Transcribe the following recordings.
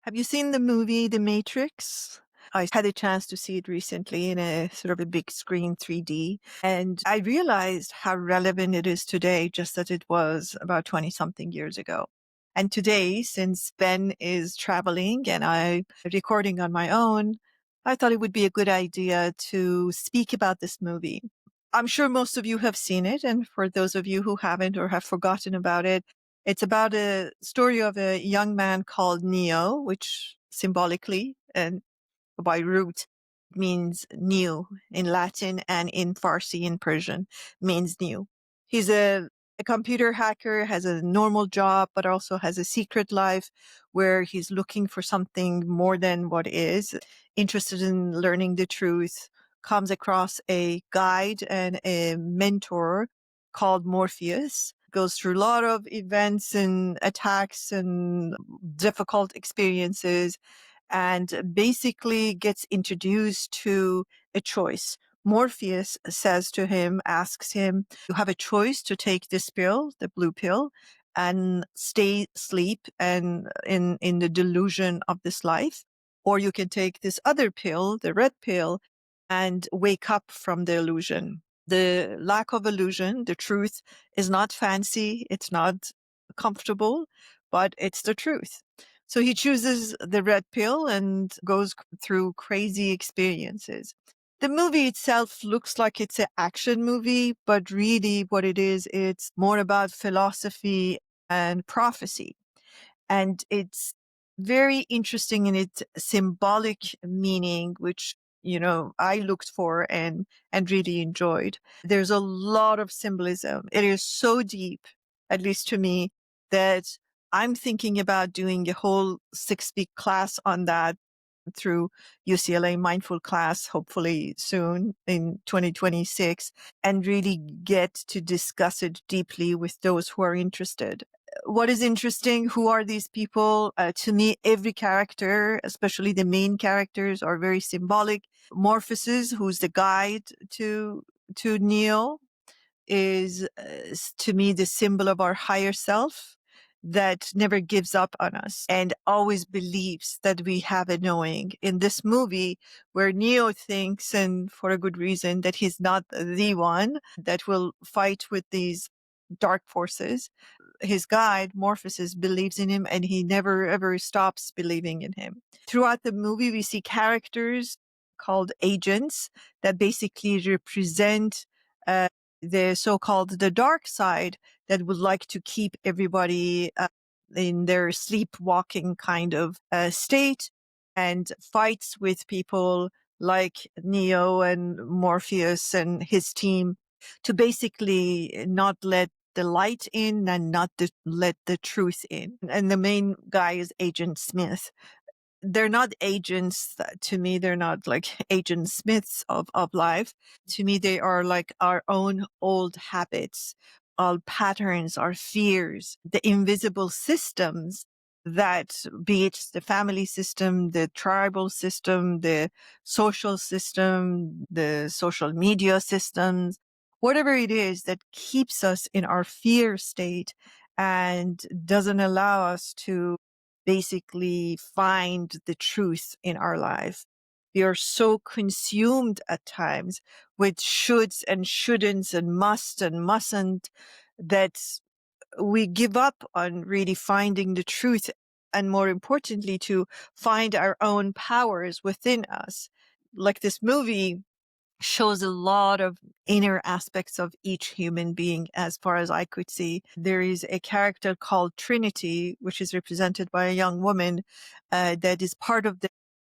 Have you seen the movie The Matrix? I had a chance to see it recently in a sort of a big screen 3D, and I realized how relevant it is today, just as it was about 20 something years ago. And today, since Ben is traveling and I'm recording on my own, I thought it would be a good idea to speak about this movie. I'm sure most of you have seen it, and for those of you who haven't or have forgotten about it, it's about a story of a young man called Neo, which symbolically and by root means new in Latin, and in Farsi, in Persian, means new. He's a computer hacker, has a normal job, but also has a secret life where he's looking for something more than what is, interested in learning the truth, comes across a guide and a mentor called Morpheus, goes through a lot of events and attacks and difficult experiences, and basically gets introduced to a choice. Morpheus says to him, asks him, you have a choice to take this pill, the blue pill, and stay asleep and in the delusion of this life, or you can take this other pill, the red pill, and wake up from the illusion. The lack of illusion, the truth, is not fancy, it's not comfortable, but it's the truth. So he chooses the red pill and goes through crazy experiences. The movie itself looks like it's an action movie, but really what it is, it's more about philosophy and prophecy. And it's very interesting in its symbolic meaning, which, I looked for and really enjoyed. There's a lot of symbolism. It is so deep, at least to me, that I'm thinking about doing a whole 6-week class on that through UCLA Mindful Class, hopefully soon in 2026, and really get to discuss it deeply with those who are interested. What is interesting? Who are these people? To me, every character, especially the main characters, are very symbolic. Morpheus, who's the guide to Neo, is to me the symbol of our higher self that never gives up on us and always believes that we have a knowing. In this movie, where Neo thinks, and for a good reason, that he's not the one that will fight with these dark forces, his guide, Morpheus, believes in him and he never ever stops believing in him. Throughout the movie, we see characters called agents that basically represent uh, the so-called the dark side that would like to keep everybody in their sleepwalking kind of state, and fights with people like Neo and Morpheus and his team to basically not let the light in and not let the truth in. And the main guy is Agent Smith. They're not agents to me. They're not like Agent Smiths of life. To me, they are like our own old habits, our patterns, our fears, the invisible systems that, be it the family system, the tribal system, the social system, the social media systems, whatever it is that keeps us in our fear state and doesn't allow us to basically find the truth in our life. We are so consumed at times with shoulds and shouldn'ts and must and mustn't that we give up on really finding the truth, and more importantly, to find our own powers within us. Like this movie shows a lot of inner aspects of each human being, as far as I could see. There is a character called Trinity, which is represented by a young woman that is part of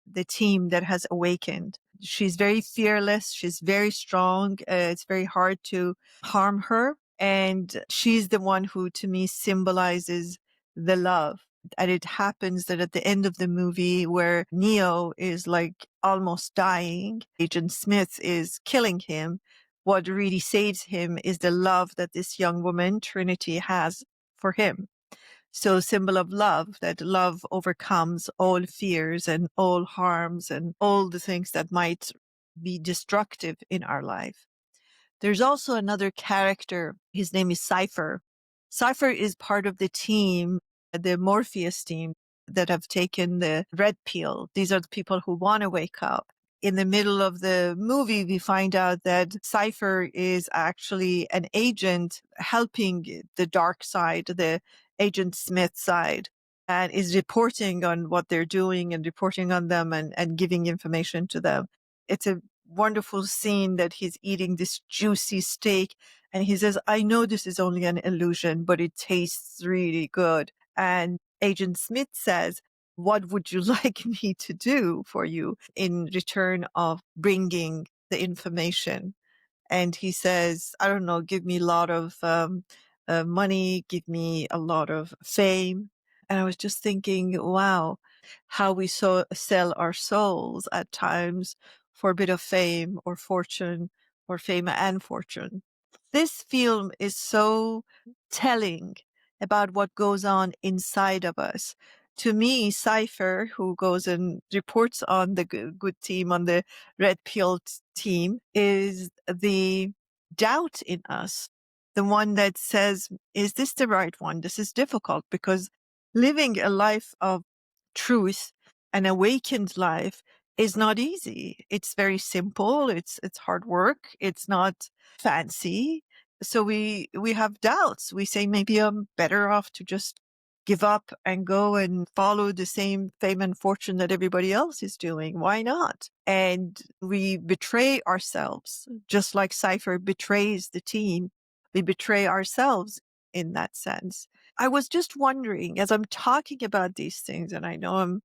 the team that has awakened. She's very fearless. She's very strong. It's very hard to harm her. And she's the one who, to me, symbolizes the love. And it happens that at the end of the movie, where Neo is like almost dying, Agent Smith is killing him, what really saves him is the love that this young woman, Trinity, has for him. So, symbol of love, that love overcomes all fears and all harms and all the things that might be destructive in our life. There's also another character. His name is Cypher. Cypher is part of the team, the Morpheus team. that have taken the red pill. These are the people who want to wake up. In the middle of the movie, we find out that Cypher is actually an agent helping the dark side, the Agent Smith side, and is reporting on what they're doing and reporting on them and giving information to them. It's a wonderful scene that he's eating this juicy steak and he says, I know this is only an illusion, but it tastes really good. And Agent Smith says, what would you like me to do for you in return of bringing the information? And he says, I don't know, give me a lot of money, give me a lot of fame. And I was just thinking, wow, how we sell our souls at times for a bit of fame or fortune or fame and fortune. This film is so telling about what goes on inside of us. To me, Cypher, who goes and reports on the good team, on the red pill team, is the doubt in us, the one that says, is this the right one? This is difficult because living a life of truth, an awakened life, is not easy. It's very simple. It's hard work. It's not fancy. So we have doubts. We say maybe I'm better off to just give up and go and follow the same fame and fortune that everybody else is doing. Why not? And we betray ourselves, just like Cypher betrays the team. We betray ourselves in that sense. I was just wondering, as I'm talking about these things, and I know I'm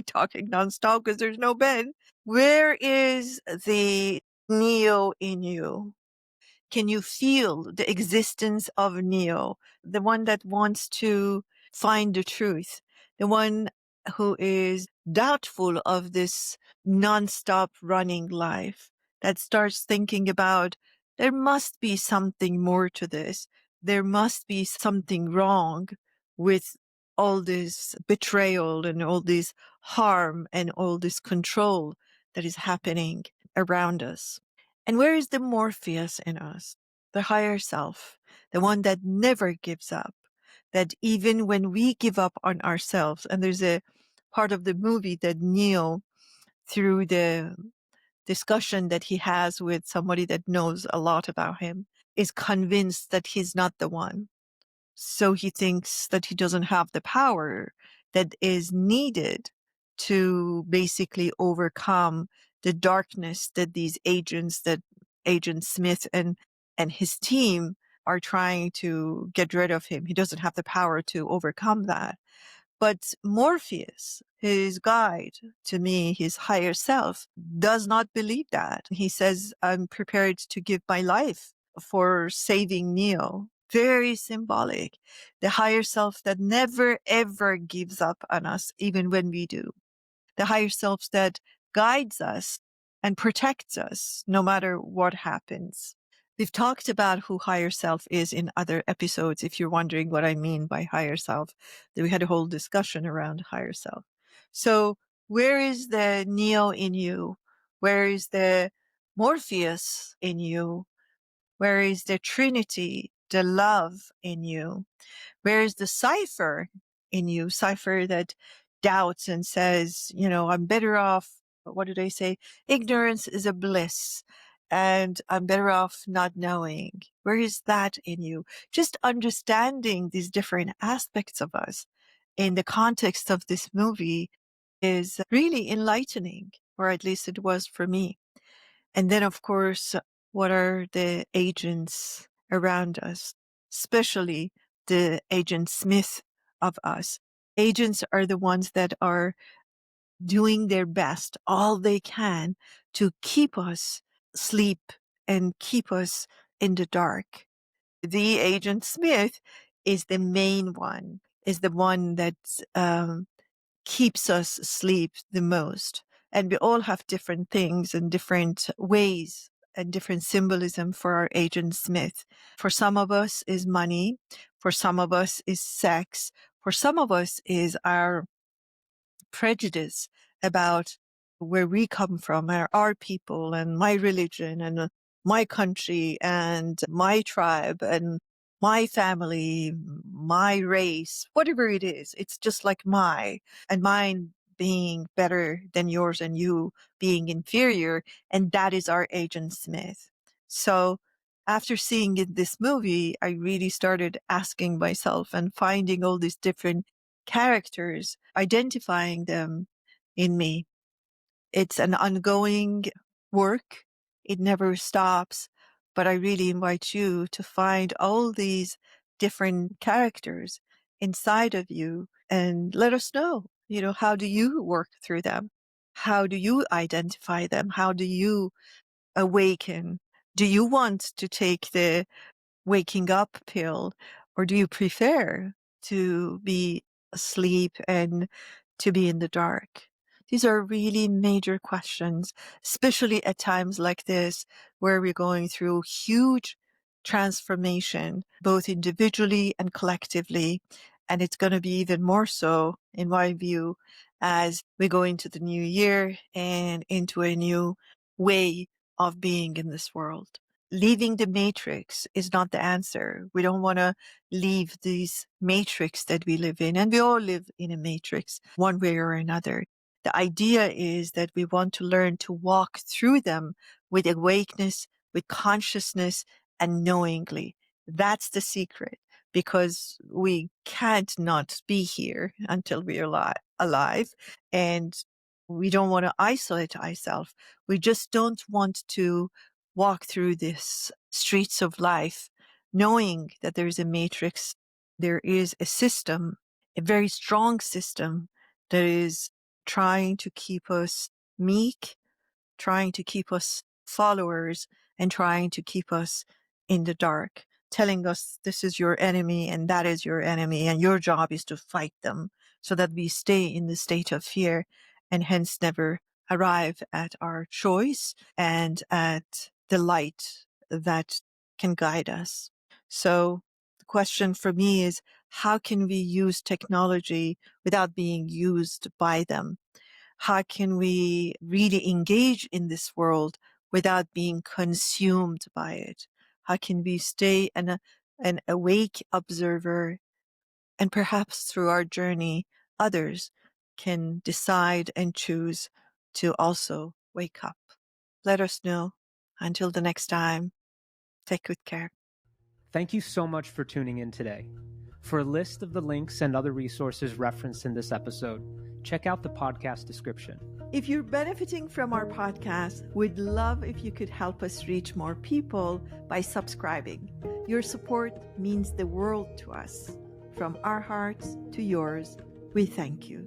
talking nonstop because there's no Ben, where is the Neo in you? Can you feel the existence of Neo, the one that wants to find the truth, the one who is doubtful of this nonstop running life, that starts thinking about there must be something more to this. There must be something wrong with all this betrayal and all this harm and all this control that is happening around us. And where is the Morpheus in us? The higher self, the one that never gives up, that even when we give up on ourselves, and there's a part of the movie that Neo, through the discussion that he has with somebody that knows a lot about him, is convinced that he's not the one. So he thinks that he doesn't have the power that is needed to basically overcome the darkness that these agents, that Agent Smith and his team are trying to get rid of him. He doesn't have the power to overcome that. But Morpheus, his guide, to me, his higher self, does not believe that. He says, I'm prepared to give my life for saving Neo. Very symbolic. The higher self that never, ever gives up on us, even when we do. The higher self that guides us and protects us no matter what happens. We've talked about who higher self is in other episodes. If you're wondering what I mean by higher self, that we had a whole discussion around higher self. So where is the Neo in you? Where is the Morpheus in you? Where is the Trinity, the love in you? Where is the Cypher in you? Cypher that doubts and says, I'm better off. What do they say? Ignorance is a bliss and I'm better off not knowing. Where is that in you? Just understanding these different aspects of us in the context of this movie is really enlightening, or at least it was for me. And then, of course, what are the agents around us, especially the Agent Smith of us? Agents are the ones that are doing their best, all they can, to keep us asleep and keep us in the dark. The Agent Smith is the main one, is the one that keeps us asleep the most. And we all have different things and different ways and different symbolism for our Agent Smith. For some of us is money. For some of us is sex. For some of us is our prejudice about where we come from, our people and my religion and my country and my tribe and my family, my race, whatever it is. It's just like and mine being better than yours and you being inferior. And that is our Agent Smith. So after seeing this movie, I really started asking myself and finding all these different characters, identifying them in me. It's an ongoing work. It never stops. But I really invite you to find all these different characters inside of you and let us know, how do you work through them? How do you identify them? How do you awaken? Do you want to take the waking up pill, or do you prefer to be asleep and to be in the dark? These are really major questions, especially at times like this, where we're going through huge transformation, both individually and collectively. And it's going to be even more so, in my view, as we go into the new year and into a new way of being in this world. Leaving the matrix is not the answer. We don't want to leave this matrix that we live in. And we all live in a matrix one way or another. The idea is that we want to learn to walk through them with awakeness, with consciousness, and knowingly. That's the secret, because we can't not be here until we are alive. And we don't want to isolate ourselves. We just don't want to walk through this streets of life knowing that there's a matrix, there is a system, a very strong system that is trying to keep us meek, trying to keep us followers, and trying to keep us in the dark, telling us this is your enemy and that is your enemy, and your job is to fight them, so that we stay in the state of fear and hence never arrive at our choice and at the light that can guide us. So the question for me is, how can we use technology without being used by them? How can we really engage in this world without being consumed by it? How can we stay an awake observer, and perhaps through our journey, others can decide and choose to also wake up? Let us know. Until the next time, take good care. Thank you so much for tuning in today. For a list of the links and other resources referenced in this episode, check out the podcast description. If you're benefiting from our podcast, we'd love if you could help us reach more people by subscribing. Your support means the world to us. From our hearts to yours, we thank you.